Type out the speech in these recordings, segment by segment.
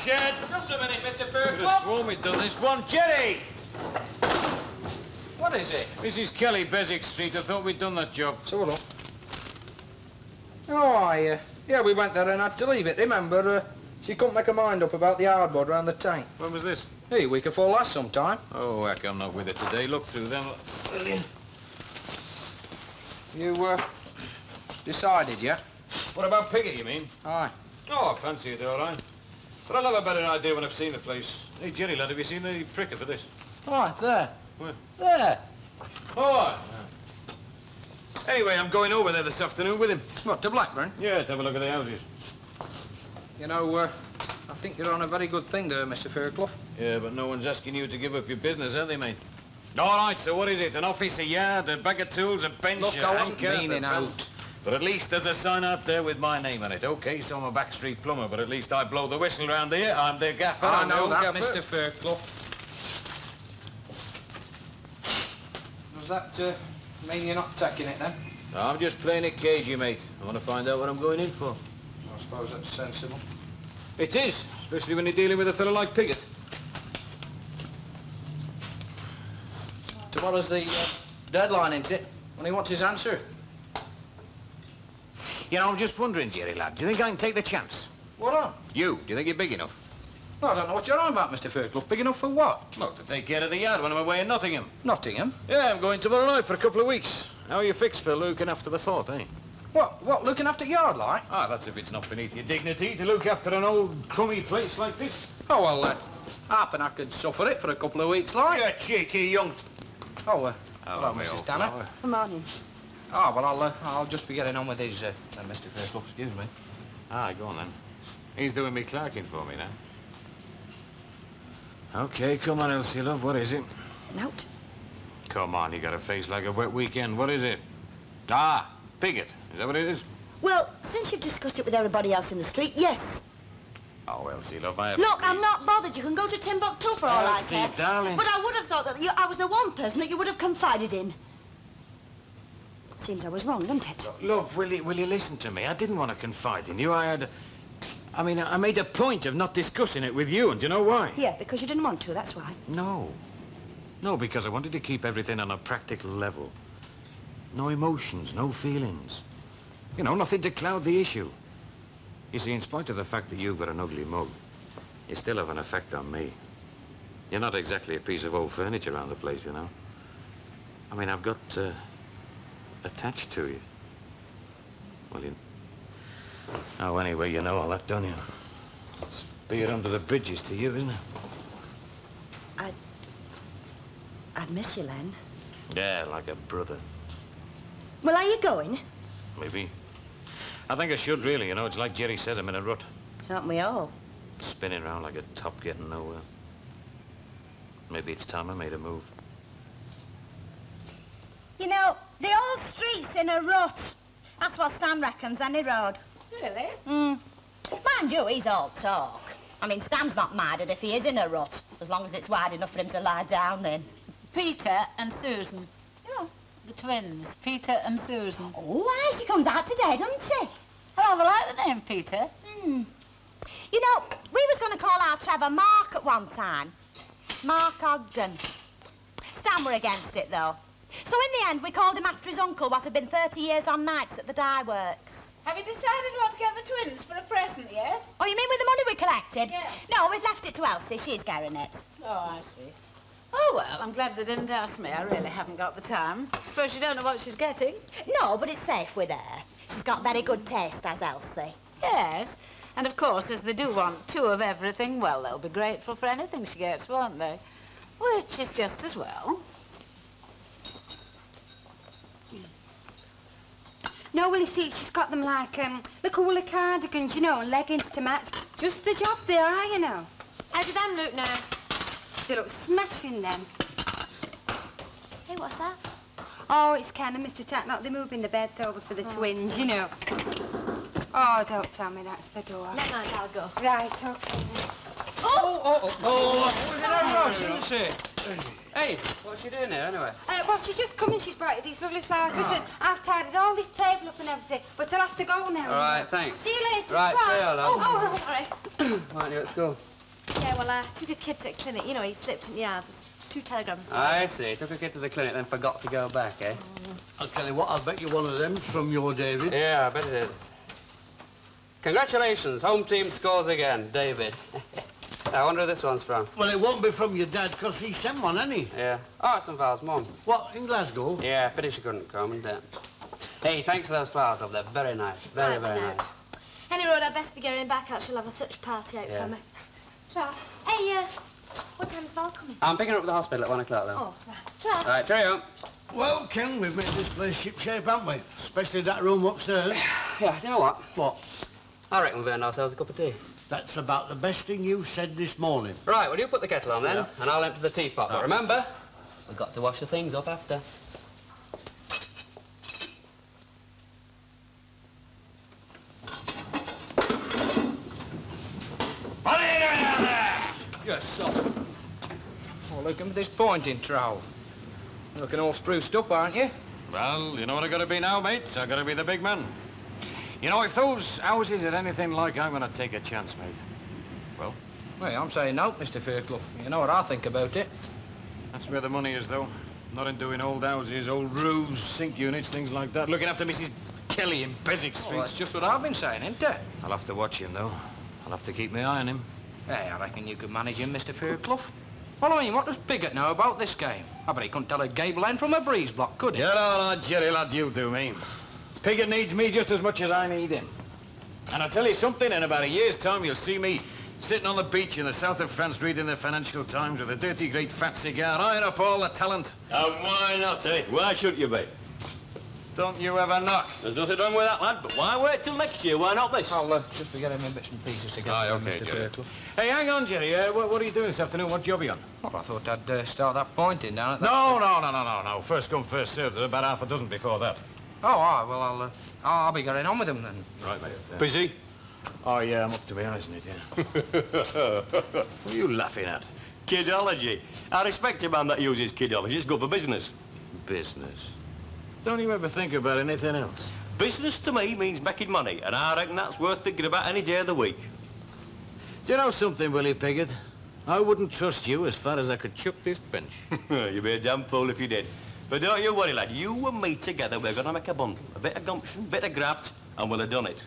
shed. Just a minute, Mr. Fairclough. Just sworn we'd done this one. Jerry! What is it? Mrs. Kelly, Beswick Street. I thought we'd done that job. So look. Oh, yeah, we went there and had to leave it. Remember, she couldn't make her mind up about the hardboard around the tank. When was this? Hey, week before last sometime. Oh, heck, I'm not with it today. Look through them. You, decided, yeah? What about Piggott, you mean? Aye. Oh, I fancy it, all right. But I'll have a better idea when I've seen the place. Hey, Jerry, lad, have you seen the pricker for this? Aye, there. Where? There. Oh, anyway, I'm going over there this afternoon with him. What, to Blackburn? Yeah, to have a look at the houses. You know, I think you're on a very good thing there, Mr. Fairclough. Yeah, but no one's asking you to give up your business, are they, mate? All right, so what is it? An office, a yard, a bag of tools, a bench, Look, a I wasn't anchor, meaning out. But at least there's a sign out there with my name on it. OK, so I'm a backstreet plumber, but at least I blow the whistle round here. I'm the gaffer. I I'm the know old that, gaffer. Mr. Fairclough. Does that mean you're not taking it, then? I'm just playing it cagey, mate. I want to find out what I'm going in for. I suppose that's sensible. It is, especially when you're dealing with a fellow like Piggott. Tomorrow's the deadline, isn't it? When he wants his answer. You know, I'm just wondering, Jerry, lad, do you think I can take the chance? What on? You, do you think you're big enough? Well, I don't know what you're on about, Mr. Fairclough. Big enough for what? Look, to take care of the yard when I'm away in Nottingham. Nottingham? Yeah, I'm going tomorrow night for a couple of weeks. How are you fixed for looking after the fort, eh? What, looking after yard like? Ah, that's if it's not beneath your dignity to look after an old crummy place like this. Oh, well, happen I could suffer it for a couple of weeks, like. You cheeky young... Oh, hello, my Mrs. old Tanner. flower. Good morning. Oh, well, I'll just be getting on with these, Mr. Fairclough, excuse me. Ah, go on then. He's doing me clerking for me now. OK, come on, Elsie, love, what is it? Note. Come on, you got a face like a wet weekend. What is it? Ah, Piggott. Is that what it is? Well, since you've discussed it with everybody else in the street, yes. Oh, Elsie, love, I have... Look, I'm not bothered. You can go to Timbuktu for all I Elsie, care. darling. But I would have thought that I was the one person that you would have confided in. Seems I was wrong, doesn't it? Love, will you listen to me? I didn't want to confide in you. I made a point of not discussing it with you, and do you know why? Yeah, because you didn't want to, that's why. No. No, because I wanted to keep everything on a practical level. No emotions, no feelings. You know, nothing to cloud the issue. You see, in spite of the fact that you've got an ugly mug, you still have an effect on me. You're not exactly a piece of old furniture around the place, you know. I mean, I've got, attached to you. Well, Oh, anyway, you know all that, don't you? It's beer under the bridges to you, isn't it? I'd miss you, Len. Yeah, like a brother. Well, are you going? Maybe. I think I should, really. You know, it's like Jerry says, I'm in a rut. Aren't we all? Spinning around like a top getting nowhere. Maybe it's time I made a move. You know, the whole street's in a rut. That's what Stan reckons, any road. Really? Mind you, he's all talk. I mean, Stan's not minded if he is in a rut, as long as it's wide enough for him to lie down in. Peter and Susan. Yeah. The twins, Peter and Susan. Oh, why, she comes out today, doesn't she? I rather like the name Peter. You know, we was going to call our Trevor Mark at one time. Mark Ogden. Stan were against it, though. So in the end, we called him after his uncle, what had been 30 years on nights at the dye works. Have you decided what to get the twins for a present yet? Oh, you mean with the money we collected? Yeah. No, we've left it to Elsie. She's getting it. Oh, I see. Oh, well, I'm glad they didn't ask me. I really haven't got the time. Suppose you don't know what she's getting? No, but it's safe with her. She's got very good taste, has Elsie. Yes. And, of course, as they do want two of everything, well, they'll be grateful for anything she gets, won't they? Which is just as well. No, well, you see, she's got them like, the cooler cardigans, you know, and leggings to match. Just the job they are, you know. How do them look now? They look smashing, them. Hey, what's that? Oh, it's Ken and Mr. Tatnott. They're moving the beds over for the twins, you know. Oh, don't tell me that's the door. Never mind, I'll go. Right, okay. Oh, did I rush, didn't she? Hey, what's she doing here, anyway? Well, she's just come and she's brought you these lovely flowers. Listen, I've tidied all this table up and everything, but I'll have to go now. All right, thanks. See you later. Right, Bye. see you, love. Oh, all right. Aren't you at school? Yeah, well, I took a kid to a clinic. You know, he slipped in the yard. There's 2 telegrams. I see. Took a kid to the clinic, then forgot to go back, eh? I'll tell you what, I'll bet you one of them's from your David. Yeah, I bet it is. Congratulations, home team scores again, David. I wonder who this one's from. Well, it won't be from your dad, 'cause he sent one, hasn't he? Yeah. Oh, it's from Val's mum. What, in Glasgow? Yeah, pity she couldn't come, and hey, thanks for those flowers over there. Very nice. Very, very nice. Any road, I'd best be getting back out. She'll have such party out for me. Tra. Hey, what time's Val coming? I'm picking her up at the hospital at 1 o'clock, then. Oh, right. Tra. Right, cheerio. Well, Ken, we've made this place shipshape, haven't we? Especially that room upstairs. Yeah, do you know what? What? I reckon we've earned ourselves a cup of tea. That's about the best thing you've said this morning. Right, well, you put the kettle on then, and I'll empty the teapot. But remember, we've got to wash the things up after. What are you doing out there? You're soft. Oh, look at this pointing trowel. Looking all spruced up, aren't you? Well, you know what I gotta be now, mate? I gotta be the big man. You know, if those houses are anything like, I'm gonna take a chance, mate. Well? Well, I'm saying no, Mr. Fairclough. You know what I think about it. That's where the money is, though. Not in doing old houses, old roofs, sink units, things like that. Looking after Mrs. Kelly in Beswick Street. Well, that's just what I've been saying, isn't it? I'll have to watch him, though. I'll have to keep my eye on him. Hey, I reckon you could manage him, Mr. Fairclough. Well, I mean, what does Piggott know about this game? I bet he couldn't tell a gable end from a breeze block, could he? You're all right, Jerry, lad, you do me. Piggott needs me just as much as I need him. And I'll tell you something, in about a year's time, you'll see me sitting on the beach in the south of France reading the Financial Times with a dirty, great fat cigar, eyeing up all the talent. And why not, eh? Why shouldn't you be? Don't you ever knock. There's nothing wrong with that, lad, but why wait till next year? Why not this? I'll just be getting my bits and pieces together, Aye, okay, Mr. Jerry. Fairclough. Hey, hang on, Jerry. What are you doing this afternoon? What job are you on? Well, I thought I'd start that pointing down at that... No. First come, first served. There's about half a dozen before that. Oh, aye, well, I'll be getting on with them then. Right, mate. Busy? Oh, yeah, I'm up to my eyes in it, yeah. What are you laughing at? Kidology. I respect a man that uses kidology. It's good for business. Business. Don't you ever think about anything else? Business to me means making money, and I reckon that's worth thinking about any day of the week. Do you know something, Willie Piggott? I wouldn't trust you as far as I could chuck this bench. You'd be a damn fool if you did. But don't you worry, lad. You and me together, we're going to make a bundle. A bit of gumption, bit of graft, and we'll have done it.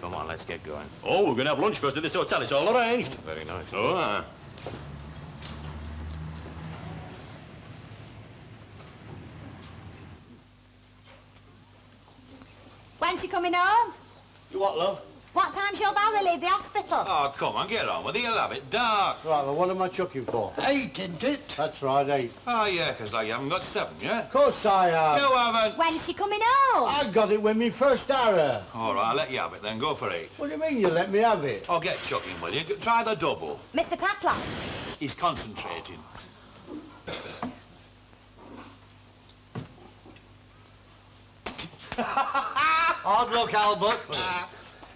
Come on, let's get going. Oh, we're going to have lunch first at this hotel. It's all arranged. Very nice. Oh, aye. When's she coming home? You what, love? What time's your Valerie leave the hospital? Oh, come on, get on with it. You'll have it dark. Right, well, what am I chucking for? 8, isn't it? That's right, 8. Oh, yeah, 'cause like you haven't got 7, yeah? Of course I have. You haven't. When's she coming home? I got it with me first arrow. All right, I'll let you have it then. Go for 8. What do you mean you let me have it? Oh, get chucking, will you? Try the double. Mr. Tatlock. He's concentrating. Hard luck, Albert.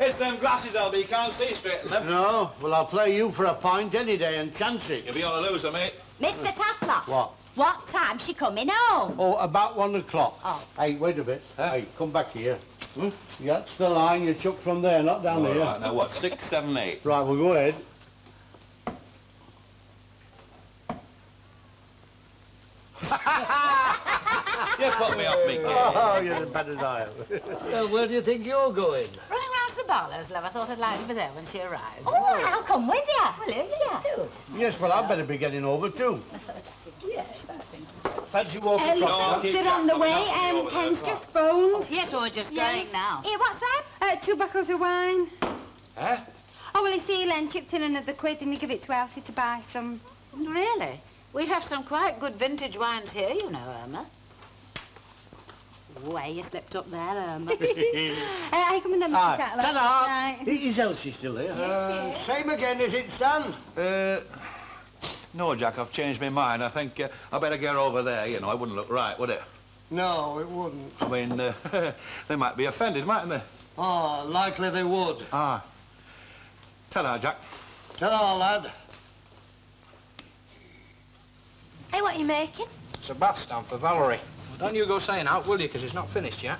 It's them glasses, Albie. You can't see straight in them. No, well, I'll play you for a pint any day and chance it. You'll be on a loser, mate. Mr. Tatlock. What? What time's she coming home? Oh, about 1 o'clock. Oh. Hey, wait a bit. Hey, come back here. That's the line you chuck from there, not down All here. right, now what? 6, 7, 8. Right, well, go ahead. You put me off me game. Oh, you're as bad as I am. Well, where do you think you're going? Running round to the Barlows, love. I thought I'd like to be there when she arrives. Oh, I'll come with you. Will you? Yes, do. Yes, well, I'd better be getting over, too. Yes, I think so. Fancy walking across Look, they're on the way, and Ken's just phoned. Yes, we're just going now. Here, what's that? 2 bottles of wine. Huh? Oh, well, you see, Len chipped in another £1 and he give it to Elsie to buy some. Really? We have some quite good vintage wines here, you know, Irma. Way you slipped up there, Irma. I come in then, Mr. Aye. Tatlock. Ta-da! Right. Is Elsie still here? Same again as it stands. No, Jack, I've changed my mind. I think I better get over there. You know, it wouldn't look right, would it? No, it wouldn't. I mean, they might be offended, mightn't they? Oh, likely they would. Ah. Ta-da, Jack. Ta-da, lad. Hey, what are you making? It's a bath stand for Valerie. Don't you go saying out, will you? Because it's not finished yet.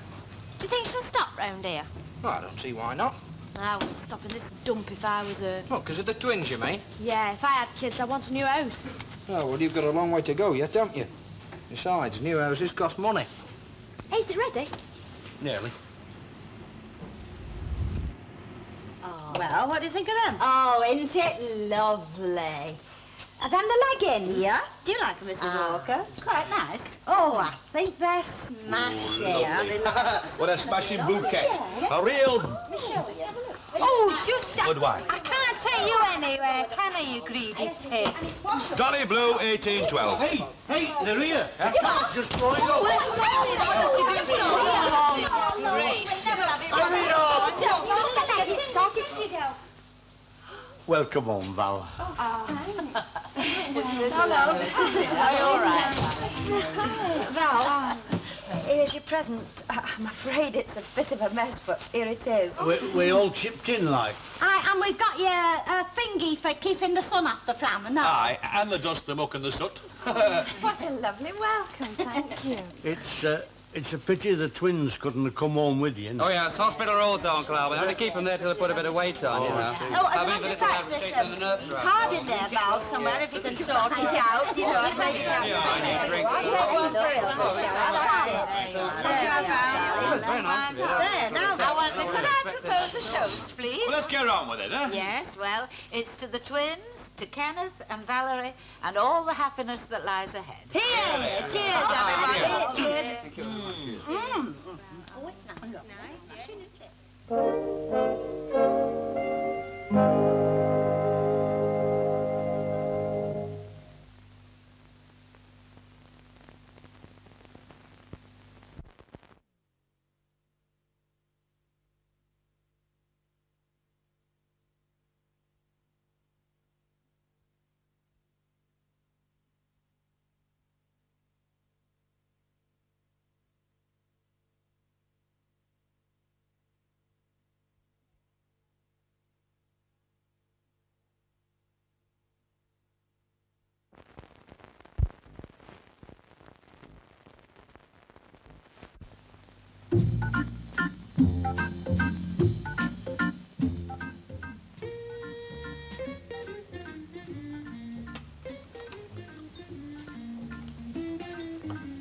Do you think she'll stop round here? Well, I don't see why not. I wouldn't stop in this dump if I was her. What, because of the twins, you mean? Yeah, if I had kids, I'd want a new house. Oh, well, you've got a long way to go yet, haven't you? Besides, new houses cost money. Hey, is it ready? Nearly. Oh. Well, what do you think of them? Oh, isn't it lovely? Are them the leggings? Yeah? Do you like them, Mrs. Walker? Quite nice. Oh, I think they're smashing. Yeah, they look... What a smashing bouquet. A real... Oh, just... Good wine. I can't take you anywhere, can I, you greedy pig? Dolly Blue, 1812. Hey, they're here. Just right up. Hurry up. Welcome home, Val. Are you all right? Val, here's your present. I'm afraid it's a bit of a mess, but here it is. We all chipped in, like. Aye, and we've got your thingy for keeping the sun off the pram and that. Aye, and the dust, the muck and the soot. What a lovely welcome, thank you. It's a pity the twins couldn't have come home with you. Oh, yes, hospital roads, Uncle Al. We have to keep them there till they put a bit of weight on, you know. Oh, as a I mean, matter of but fact, it'll have to there's stay to the nursery. card in there, Val, somewhere, if you can sort it out, you know, and make it out. I'll take one for Elbow, shall I? That's it. Very nice. There, now. Could I propose a toast, please? Well, let's get on with it, huh? Yes, well, it's to the twins, to Kenneth and Valerie, and all the happiness that lies ahead. Here, cheers, everybody. Cheers. Thank you. Oh, it's nice.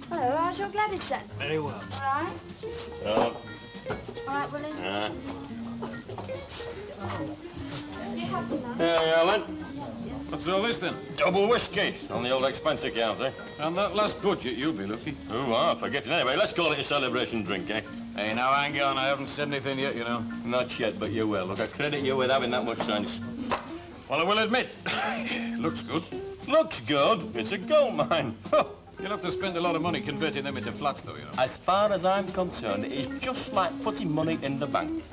Hello, how's your Gladys then? Very well. All right? All right, Willie? Yeah, Alan. What's all this then? Double whiskey on the old expense account, eh? And that last budget, you'll be lucky. Oh, I'm forgetting. Anyway, let's call it a celebration drink, eh? Hey, now hang on, I haven't said anything yet, you know. Not yet, but you will. Look, I credit you with having that much sense. Well, I will admit, looks good. Looks good. It's a gold mine. You'll have to spend a lot of money converting them into flats, though, you know. As far as I'm concerned, it is just like putting money in the bank.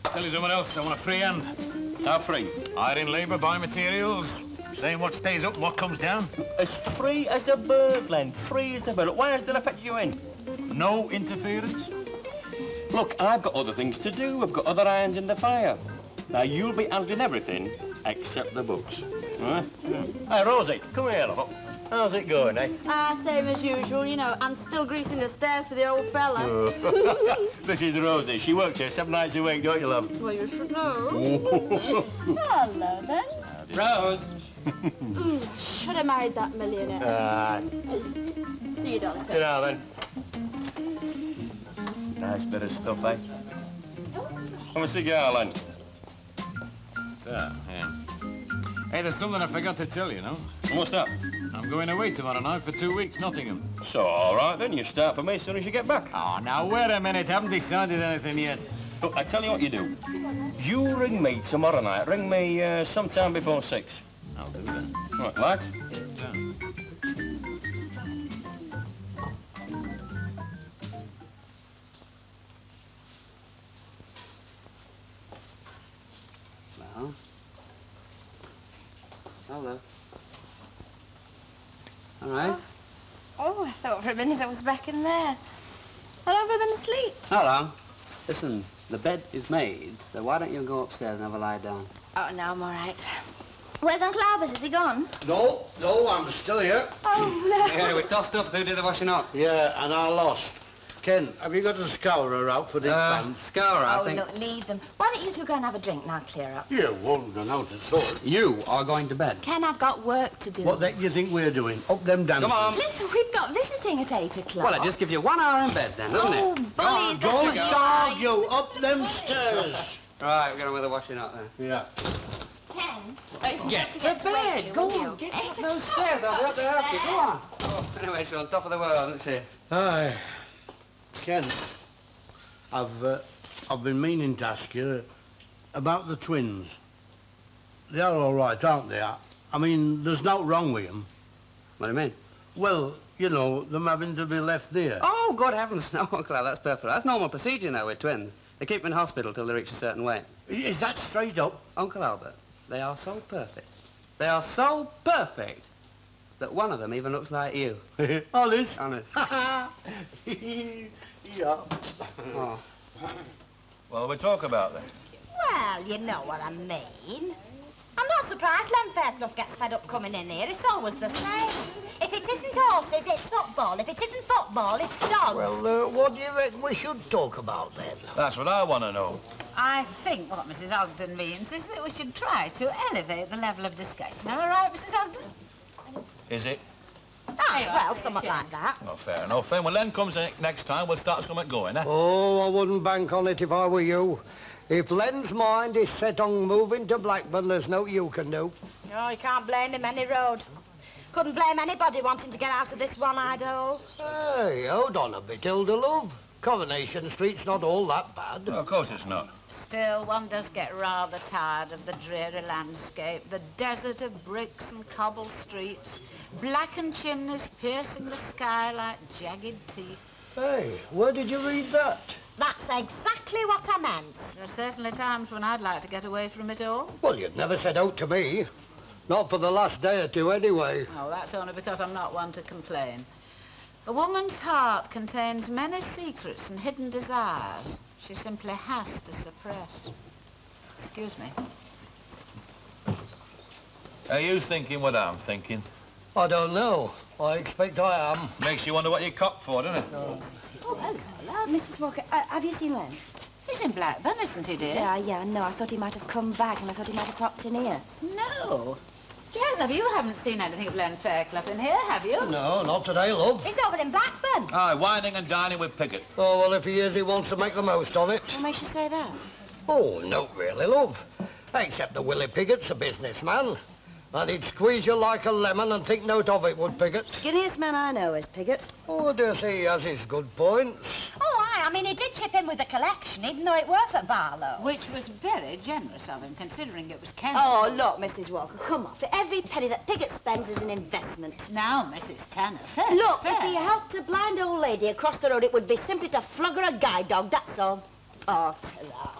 Tell you someone else, I want a free hand. How free? Hiring labour, buying materials, saying what stays up and what comes down. As free as a bird, Len. Free as a bird. Why has that affected you in? No interference. Look, I've got other things to do. I've got other irons in the fire. Now, you'll be handling everything except the books. Huh? Hey, Rosie, come here, look. How's it going, eh? Same as usual, you know. I'm still greasing the stairs for the old fella. This is Rosie. She works here 7 nights a week, don't you, love? Well, you should know. Hello, then. Rose! Should have married that millionaire. See you, darling. Get out, then. Nice bit of stuff, eh? Have a cigar, Len. So, yeah. Hey, there's something I forgot to tell you, no? What's that? I'm going away tomorrow night for 2 weeks, Nottingham. So, all right, then. You start for me as soon as you get back. Oh, now, wait a minute. I haven't decided anything yet. Look, I tell you what you do. You ring me tomorrow night. Ring me sometime before 6. I'll do that. Right, lads? Yeah. Well. Hello. All right. Oh, I thought for a minute I was back in there. How long have I been asleep? How long? Listen, the bed is made, so why don't you go upstairs and have a lie down? Oh, no, I'm all right. Where's Uncle Albert? Is he gone? No, I'm still here. Oh, no. Yeah, we tossed up. Who did the washing up? Yeah, and I lost. Ken, have you got a scourer out for this band? Scourer, I think. Look, leave them. Why don't you two go and have a drink and I'll clear up? You won't know how to sort. You are going to bed. Ken, I've got work to do. What the heck do you think we're doing? Up them dancers? Come on. Listen, we've got visiting at 8 o'clock. Well, it just gives you 1 hour in bed then, doesn't Oh, it? bullies, Don't that's argue. Up them stairs. Right, we're going with the washing up then. Yeah. Ken, Get to bed. Go on, get up those stairs. I'll be up there after you. Go on. Oh, anyway, she's on top of the world, isn't she? Aye. Ken, I've been meaning to ask you about the twins. They're all right, aren't they? I mean, there's no wrong with them. What do you mean? Well, you know, them having to be left there. Oh, good heavens, no, Uncle Al, that's perfect. That's normal procedure now with twins. They keep them in hospital till they reach a certain weight. Is that straight up? Uncle Albert, they are so perfect. They are so perfect that one of them even looks like you. Honest? Honest. Yeah. Oh. Well, we talk about that. Well, you know what I mean. I'm not surprised Len Fairclough gets fed up coming in here. It's always the same. If it isn't horses, it's football. If it isn't football, it's dogs. Well, what do you reckon we should talk about then? That's what I want to know. I think what Mrs. Ogden means is that we should try to elevate the level of discussion. Am I right, Mrs. Ogden? Is it? Aye, well, something like that. Well, fair enough. Then when Len comes next time, we'll start something going, eh? Oh, I wouldn't bank on it if I were you. If Len's mind is set on moving to Blackburn, there's no you can do. No, you can't blame him any road. Couldn't blame anybody wanting to get out of this one-eyed hole. Hey, hold on a bit, Hilda, love. Coronation Street's not all that bad. Well, of course it's not. Still, one does get rather tired of the dreary landscape, the desert of bricks and cobble streets, blackened chimneys piercing the sky like jagged teeth. Hey, where did you read that? That's exactly what I meant. There are certainly times when I'd like to get away from it all. Well, you'd never said out to me. Not for the last day or two, anyway. Oh, that's only because I'm not one to complain. A woman's heart contains many secrets and hidden desires she simply has to suppress. Excuse me. Are you thinking what I'm thinking? I don't know. I expect I am. Makes you wonder what you're cocked for, doesn't it? Oh, hello. Mrs. Walker, have you seen Len? He's in Blackburn, isn't he, dear? Yeah, no, I thought he might have come back and I thought he might have popped in here. No. Jen, you haven't seen anything of Len Fairclough in here, have you? No, not today, love. He's over in Blackburn. Aye, whining and dining with Pickett. Oh, well, if he is, he wants to make the most of it. What makes you say that? Oh, no, really, love. Except that Willie Pickett's a businessman. And he'd squeeze you like a lemon and think note of it, would Pickett? Skinniest man I know is Piggott. Oh, I dare say he has his good points. Oh, aye. I mean, he did chip in with the collection, even though it worth at Barlow. Which was very generous of him, considering it was Ken. Oh, look, Mrs. Walker, come off it. Every penny that Piggott spends is an investment. Now, Mrs. Tanner, fair. Look, fair. if he helped a blind old lady across the road, it would be simply to flog her a guide dog, that's all. Oh, ta-ra.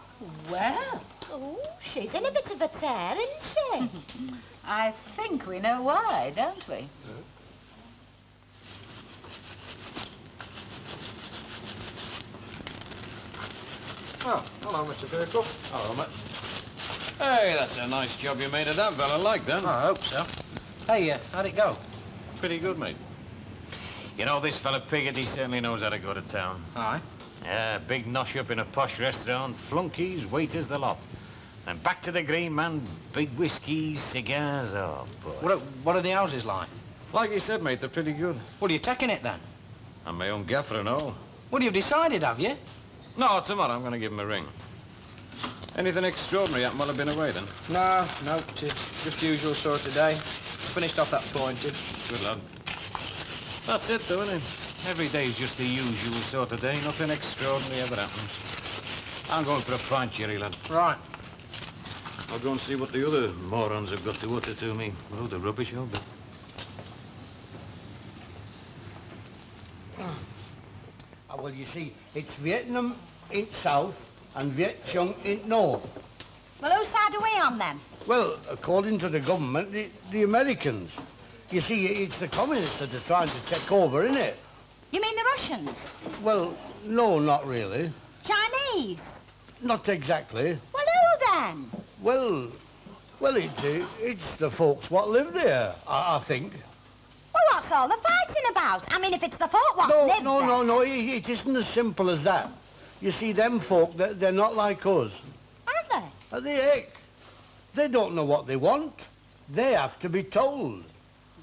Well, oh, she's in a bit of a tear, isn't she? I think we know why, don't we? Oh, hello, Mr. Fairclough. Hello, mate. Hey, that's a nice job you made of that, fella. Like that. I hope so. Hey, how'd it go? Pretty good, mate. You know, this fella Piggott, he certainly knows how to go to town. Aye. Yeah, big nosh up in a posh restaurant, flunkies, waiters, the lot. And back to the green man, big whiskies, cigars, oh, boy. What are the houses like? Like you said, mate, they're pretty good. Well, are you taking it then? I'm my own gaffer and all. Well, you've decided, have you? No, tomorrow I'm going to give him a ring. Anything extraordinary happened while I've been away, then? No, just usual sort of day. Finished off that pointed. Good lad. That's it, though, isn't it? Every day's just the usual sort of day. Nothing extraordinary ever happens. I'm going for a pint, Jerry, lad. Right. I'll go and see what the other morons have got to utter to me. Oh, the rubbish, I'll bet. Well, you see, it's Vietnam in south and Viet Cong in north. Well, whose side are we on, then? Well, according to the government, the Americans. You see, it's the communists that are trying to take over, isn't it? You mean the Russians? Well, no, not really. Chinese? Not exactly. Well, who then? Well, it's the folks what live there, I think. Well, what's all the fighting about? I mean, if it's the folk what No, live no, there. no, no, it isn't as simple as that. You see, them folk, they're not like us. Aren't they? They heck. They don't know what they want. They have to be told.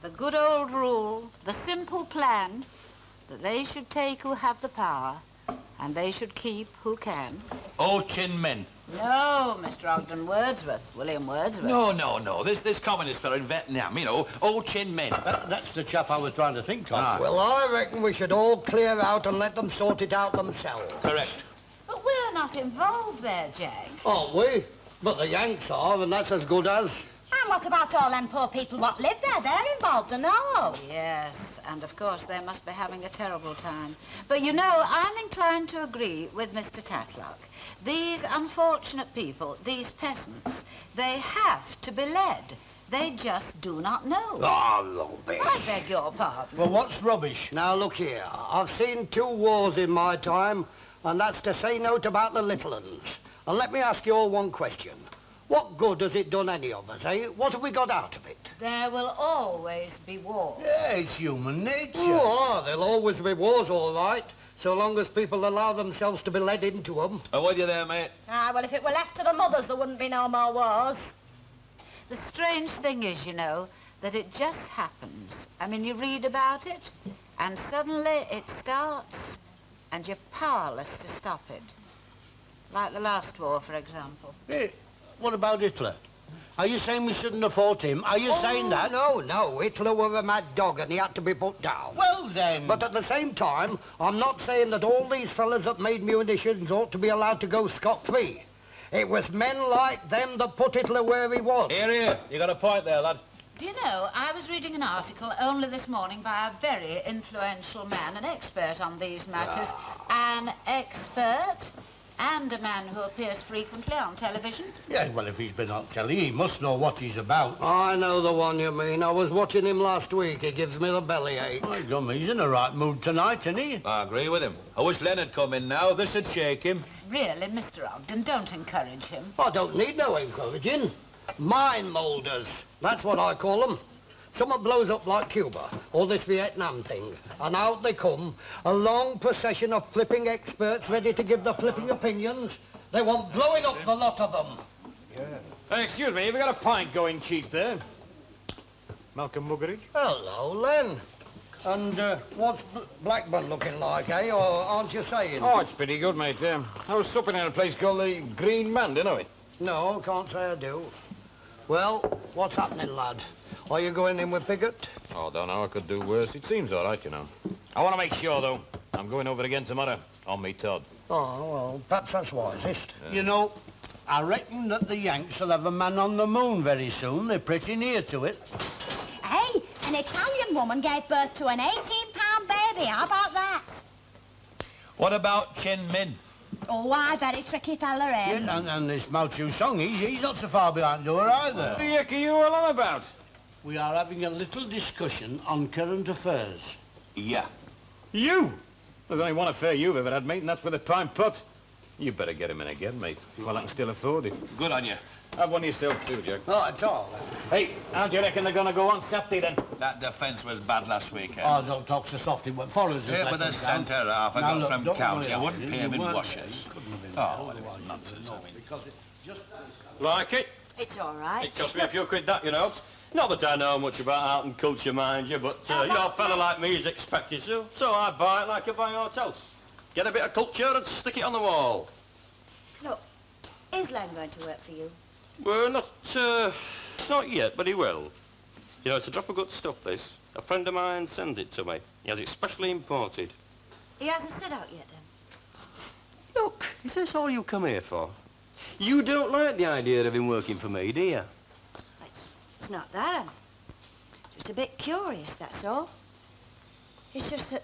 The good old rule, the simple plan, that they should take who have the power, and they should keep who can. Old chin men. No, Mr. Ogden, Wordsworth, William Wordsworth. No. This communist fellow in Vietnam, you know, old chin men. That's the chap I was trying to think of. Well, I reckon we should all clear out and let them sort it out themselves. Correct. But we're not involved there, Jack. Aren't we? But the Yanks are, and that's as good as... And what about all them poor people what live there? They're involved, and all. Yes, and of course they must be having a terrible time. But you know, I'm inclined to agree with Mr. Tatlock. These unfortunate people, these peasants, they have to be led. They just do not know. Oh, rubbish. I beg your pardon. Well, what's rubbish? Now, look here. I've seen 2 wars in my time, and that's to say naught about the little uns. And let me ask you all one question. What good has it done any of us, eh? What have we got out of it? There will always be war. Yeah, it's human nature. Oh, there'll always be wars, all right, so long as people allow themselves to be led into them. I'm with you there, mate. Ah, well, if it were left to the mothers, there wouldn't be no more wars. The strange thing is, you know, that it just happens. I mean, you read about it, and suddenly it starts, and you're powerless to stop it. Like the last war, for example. Hey, what about Hitler? Are you saying we shouldn't have fought him? Are you saying that? No. Hitler was a mad dog and he had to be put down. Well, then... But at the same time, I'm not saying that all these fellas that made munitions ought to be allowed to go scot-free. It was men like them that put Hitler where he was. Here. You got a point there, lad. Do you know, I was reading an article only this morning by a very influential man, an expert on these matters. An expert and a man who appears frequently on television. Yeah, well, if he's been on telly, he must know what he's about. I know the one you mean. I was watching him last week. He gives me the bellyache. My gum, he's in the right mood tonight, isn't he? I agree with him. I wish Len had come in now. This would shake him. Really, Mr. Ogden, don't encourage him. I don't need no encouraging. Mine moulders. That's what I call them. Something blows up like Cuba, or this Vietnam thing, and out they come, a long procession of flipping experts ready to give the flipping opinions. They want blowing up the lot of them. Hey, excuse me, have you got a pint going cheap there? Malcolm Muggeridge? Hello, Len. And what's Blackburn looking like, eh, or aren't you saying? Oh, it's pretty good, mate. I was supping in a place called the Green Man, do you know it? No, can't say I do. Well, what's happening, lad? Are you going in with Piggott? Oh, don't know, I could do worse. It seems all right, you know. I want to make sure, though. I'm going over again tomorrow, on me Todd. Oh, well, perhaps that's wisest. You know, I reckon that the Yanks will have a man on the moon very soon. They're pretty near to it. Hey, an Italian woman gave birth to an 18-pound baby. How about that? What about Chin Min? Oh, I very tricky fella, him. Yeah, and this Mao Chu Song, he's not so far behind her either. What the heck are you all on about? We are having a little discussion on current affairs. Yeah. You? There's only one affair you've ever had, mate, and that's with a pine pot. You better get him in again, mate, while I can still afford it. Good on you. Have one yourself, too, Jack. Oh, it's all. Hey, how do you reckon they're going to go on Saturday, then? That defence was bad last weekend. Oh, don't talk so softly. What follows It was the centre half I Now, got look, from don't cows. worry I about wouldn't it. pay him in You weren't washers. there. You couldn't have been Oh, there. well, it was nonsense, I mean. Because it just... Like it? It's all right. It cost me a few quid, that, you know. Not that I know much about art and culture, mind you, but, you know, a fella like me is expected to. So I buy it like I buy your toast. Get a bit of culture and stick it on the wall. Look, is Len going to work for you? Well, not yet, but he will. You know, it's a drop of good stuff, this. A friend of mine sends it to me. He has it specially imported. He hasn't set out yet, then? Look, is this all you come here for? You don't like the idea of him working for me, do you? It's not that. I'm just a bit curious, that's all. It's just that,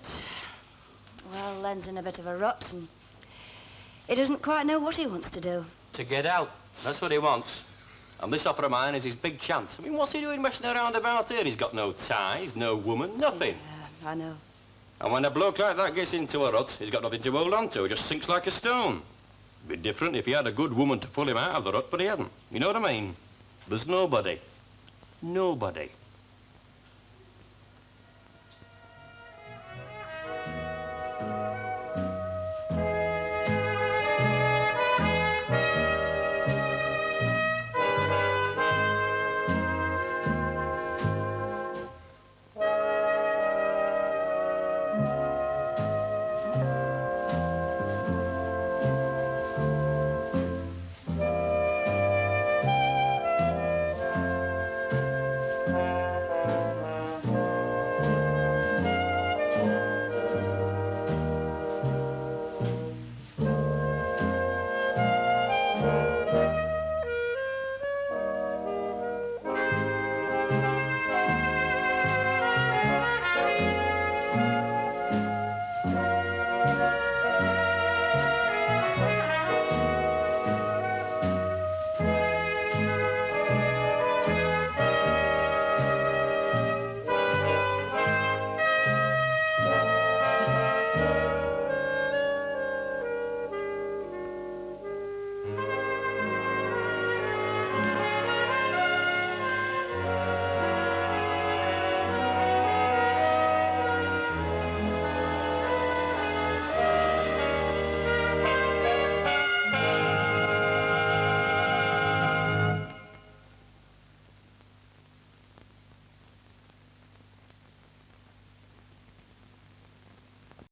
well, Len's in a bit of a rut and he doesn't quite know what he wants to do. To get out. That's what he wants. And this offer of mine is his big chance. I mean, what's he doing messing around about here? He's got no ties, no woman, nothing. Yeah, I know. And when a bloke like that gets into a rut, he's got nothing to hold on to. He just sinks like a stone. It'd be different if he had a good woman to pull him out of the rut, but he hadn't. You know what I mean? There's nobody. Nobody.